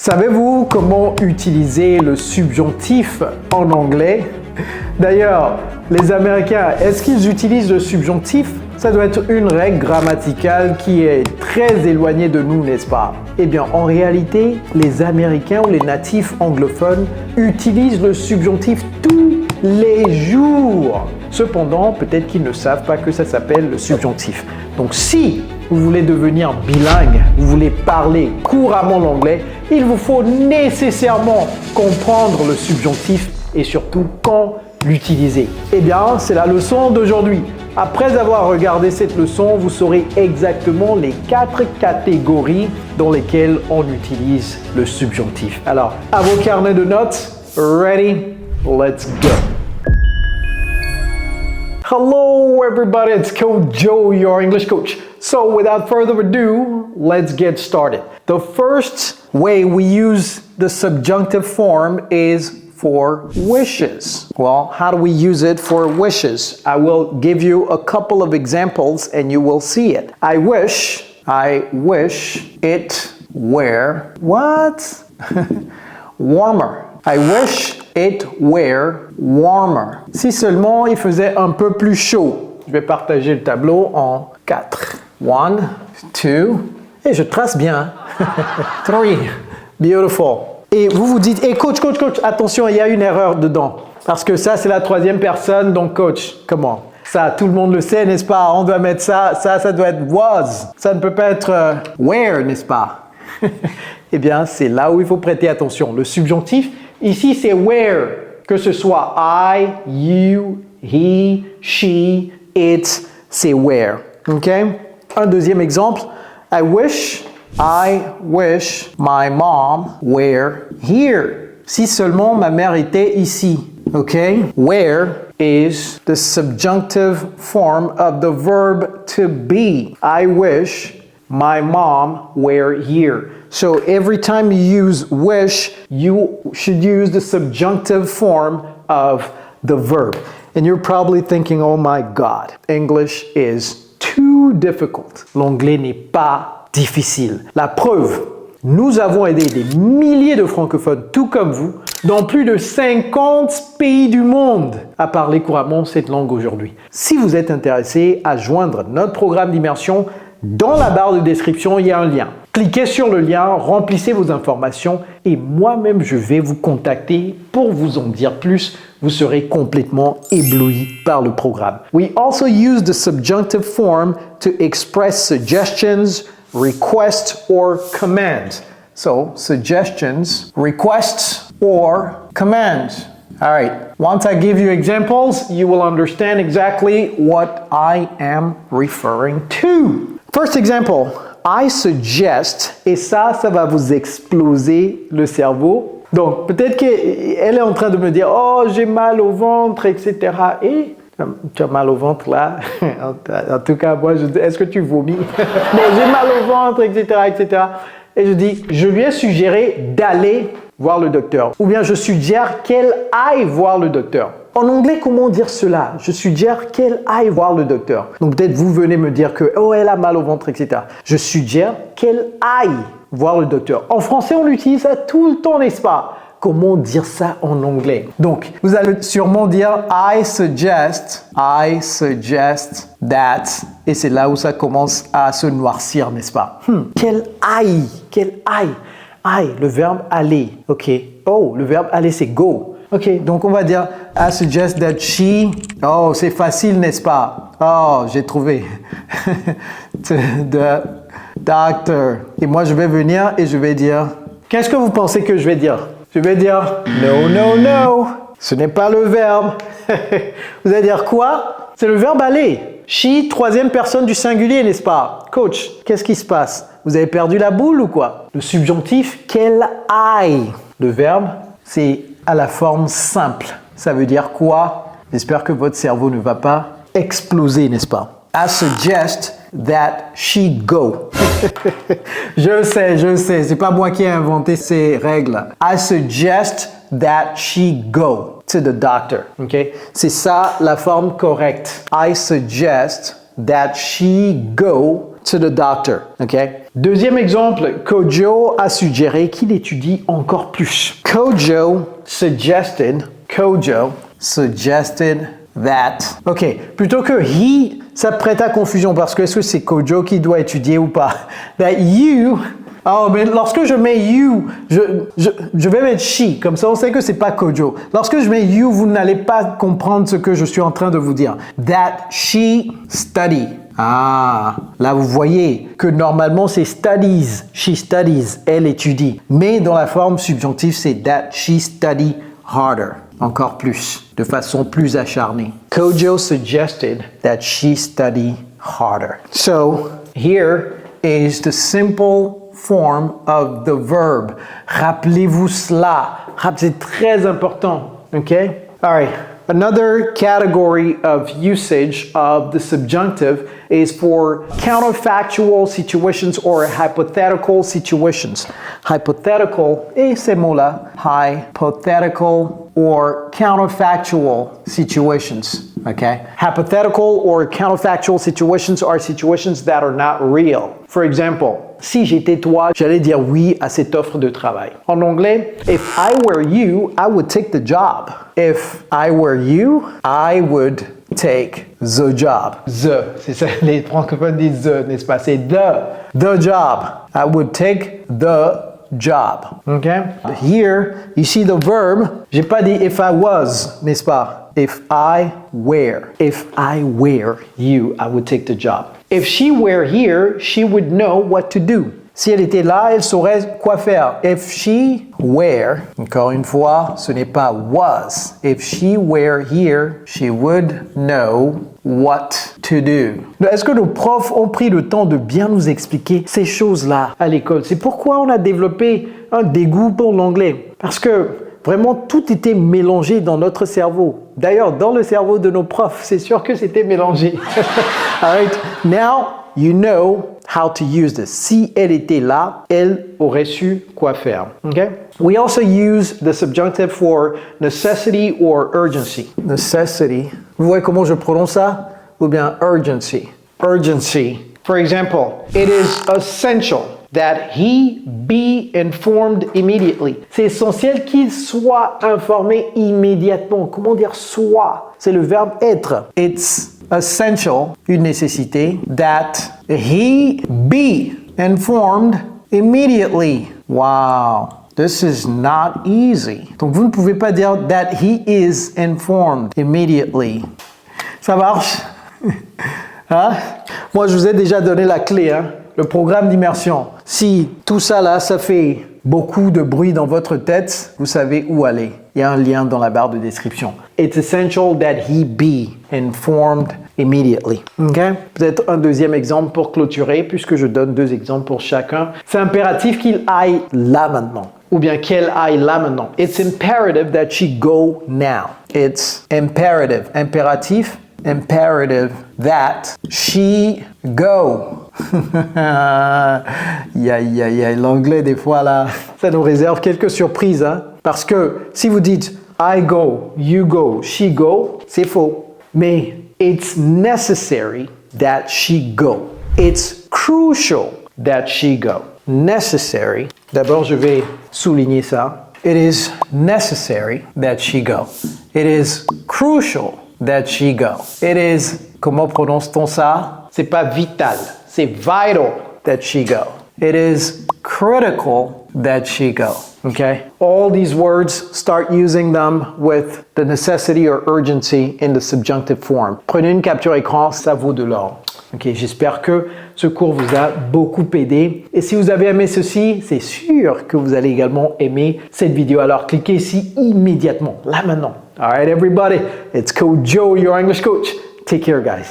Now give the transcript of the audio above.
Savez-vous comment utiliser le subjonctif en anglais? D'ailleurs, les Américains, est-ce qu'ils utilisent le subjonctif? Ça doit être une règle grammaticale qui est très éloignée de nous, n'est-ce pas? Eh bien, en réalité, les Américains ou les natifs anglophones utilisent le subjonctif tous les jours. Cependant, peut-être qu'ils ne savent pas que ça s'appelle le subjonctif. Donc, si vous voulez devenir bilingue, vous voulez parler couramment l'anglais, il vous faut nécessairement comprendre le subjonctif et surtout quand l'utiliser. Eh bien, c'est la leçon d'aujourd'hui. Après avoir regardé cette leçon, vous saurez exactement les 4 catégories dans lesquelles on utilise le subjonctif. Alors, à vos carnets de notes, ready? Let's go! Hello everybody, it's Coach Joe, your English coach. So without further ado, let's get started. The first way we use the subjunctive form is for wishes. Well, how do we use it for wishes? I will give you a couple of examples and you will see it. I wish it were what? Warmer. I wish it were warmer. Si seulement il faisait un peu plus chaud. Je vais partager le tableau en 4. 1, 2, et je trace bien. 3, beautiful. Et vous vous dites, hey coach, attention, il y a une erreur dedans. Parce que ça, c'est la 3e personne, donc coach, comment? Ça, tout le monde le sait, n'est-ce pas? On doit mettre ça doit être was. Ça ne peut pas être where, n'est-ce pas? Eh bien, c'est là où il faut prêter attention. Le subjonctif, ici, c'est where. Que ce soit I, you, he, she, it, c'est where. OK? Un deuxième exemple. I wish my mom were here. Si seulement ma mère était ici. OK? Where is the subjunctive form of the verb to be. I wish my mom were here. So every time you use wish, you should use the subjunctive form of the verb. And you're probably thinking, oh my God, English is too difficult. L'anglais n'est pas difficile. La preuve, nous avons aidé des milliers de francophones, tout comme vous, dans plus de 50 pays du monde à parler couramment cette langue aujourd'hui. Si vous êtes intéressé à joindre notre programme d'immersion, dans la barre de description, il y a un lien. Cliquez sur le lien, remplissez vos informations et moi-même, je vais vous contacter pour vous en dire plus. Vous serez complètement ébloui par le programme. We also use the subjunctive form to express suggestions, requests, or commands. So, suggestions, requests, or commands. All right, once I give you examples, you will understand exactly what I am referring to. First example, I suggest, et ça va vous exploser le cerveau. Donc, peut-être qu'elle est en train de me dire, oh, j'ai mal au ventre, etc. Et tu as mal au ventre là. En tout cas, moi, je dis, est-ce que tu vomis? Bon, j'ai mal au ventre, etc. Et je dis, je lui ai suggéré d'aller voir le docteur. Ou bien je suggère qu'elle aille voir le docteur. En anglais, comment dire cela? Je suggère qu'elle aille voir le docteur. Donc peut-être vous venez me dire que oh, elle a mal au ventre, etc. Je suggère qu'elle aille voir le docteur. En français, on l'utilise ça tout le temps, n'est-ce pas? Comment dire ça en anglais? Donc, vous allez sûrement dire I suggest that. Et c'est là où ça commence à se noircir, n'est-ce pas? Qu'elle aille. Aille, le verbe aller. OK. Oh, le verbe aller, c'est go. OK, donc on va dire I suggest that she. Oh, c'est facile, n'est-ce pas? Oh, j'ai trouvé. The doctor. Et moi, je vais venir et je vais dire. Qu'est-ce que vous pensez que je vais dire? Je vais dire no. Ce n'est pas le verbe. Vous allez dire quoi? C'est le verbe aller. She, 3e personne du singulier, n'est-ce pas? Coach, qu'est-ce qui se passe? Vous avez perdu la boule ou quoi? Le subjonctif, qu'elle aille. Le verbe, c'est à la forme simple. Ça veut dire quoi? J'espère que votre cerveau ne va pas exploser, n'est-ce pas? I suggest that she go. Je sais, c'est pas moi qui ai inventé ces règles. I suggest that she go to the doctor. Okay? C'est ça la forme correcte. I suggest that she go to the doctor. Okay? Deuxième exemple, Kojo a suggéré qu'il étudie encore plus. Kojo suggested that. OK, plutôt que he, ça prête à confusion parce que est-ce que c'est Kojo qui doit étudier ou pas? That you. Oh, mais lorsque je mets you, je vais mettre she, comme ça on sait que c'est pas Kojo. Lorsque je mets you, vous n'allez pas comprendre ce que je suis en train de vous dire. That she study. Ah, là vous voyez que normalement c'est studies, she studies, elle étudie. Mais dans la forme subjonctive, c'est that she study harder. Encore plus, de façon plus acharnée. Kojo suggested that she study harder. So, here is the simple form of the verb. Rappelez-vous cela. C'est très important. Okay? All right. Another category of usage of the subjunctive is for counterfactual situations or hypothetical situations. Hypothetical, et ces mots-là, hypothetical or counterfactual situations. Okay? Hypothetical or counterfactual situations are situations that are not real. For example, si j'étais toi, j'allais dire oui à cette offre de travail. En anglais, if I were you, I would take the job. If I were you, I would take the job. The, c'est ça, les francophones disent the, n'est-ce pas? C'est the job. I would take the job. Okay? Here, you see the verb. J'ai pas dit if I was, n'est-ce pas? If I were. If I were you, I would take the job. If she were here, she would know what to do. Si elle était là, elle saurait quoi faire. If she were, encore une fois, ce n'est pas was. If she were here, she would know what to do. Est-ce que nos profs ont pris le temps de bien nous expliquer ces choses-là à l'école? C'est pourquoi on a développé un dégoût pour l'anglais. Parce que vraiment, tout était mélangé dans notre cerveau. D'ailleurs, dans le cerveau de nos profs, c'est sûr que c'était mélangé. All right, now you know how to use this. Si elle était là, elle aurait su quoi faire. Okay? We also use the subjunctive for necessity or urgency. Necessity. Vous voyez comment je prononce ça? Ou bien urgency. Urgency. For example, it is essential that he be informed immediately. C'est essentiel qu'il soit informé immédiatement. Comment dire soit? C'est le verbe être. It's essential, une nécessité, that he be informed immediately. Wow, this is not easy. Donc vous ne pouvez pas dire that he is informed immediately. Ça marche? Hein? Moi, je vous ai déjà donné la clé, hein? Le programme d'immersion. Si tout ça là, ça fait beaucoup de bruit dans votre tête, vous savez où aller. Il y a un lien dans la barre de description. It's essential that he be informed immediately. Okay? Peut-être un deuxième exemple pour clôturer, puisque je donne 2 exemples pour chacun. C'est impératif qu'il aille là maintenant. Ou bien qu'elle aille là maintenant. It's imperative that she go now. It's imperative. Impératif. Imperative that she go. L'anglais des fois là, ça nous réserve quelques surprises, hein? Parce que si vous dites I go, you go, she go, c'est faux. Mais it's necessary that she go. It's crucial that she go. Necessary. D'abord, je vais souligner ça. It is necessary that she go. It is crucial that she go. It is, comment prononce-t-on ça? C'est pas vital, c'est vital that she go. It is critical that she go. Okay? All these words, start using them with the necessity or urgency in the subjunctive form. Prenez une capture écran, ça vaut de l'or. Ok, j'espère que ce cours vous a beaucoup aidé. Et si vous avez aimé ceci, c'est sûr que vous allez également aimer cette vidéo. Alors cliquez ici immédiatement, là maintenant. All right, everybody, it's Coach Joe, your English coach. Take care, guys.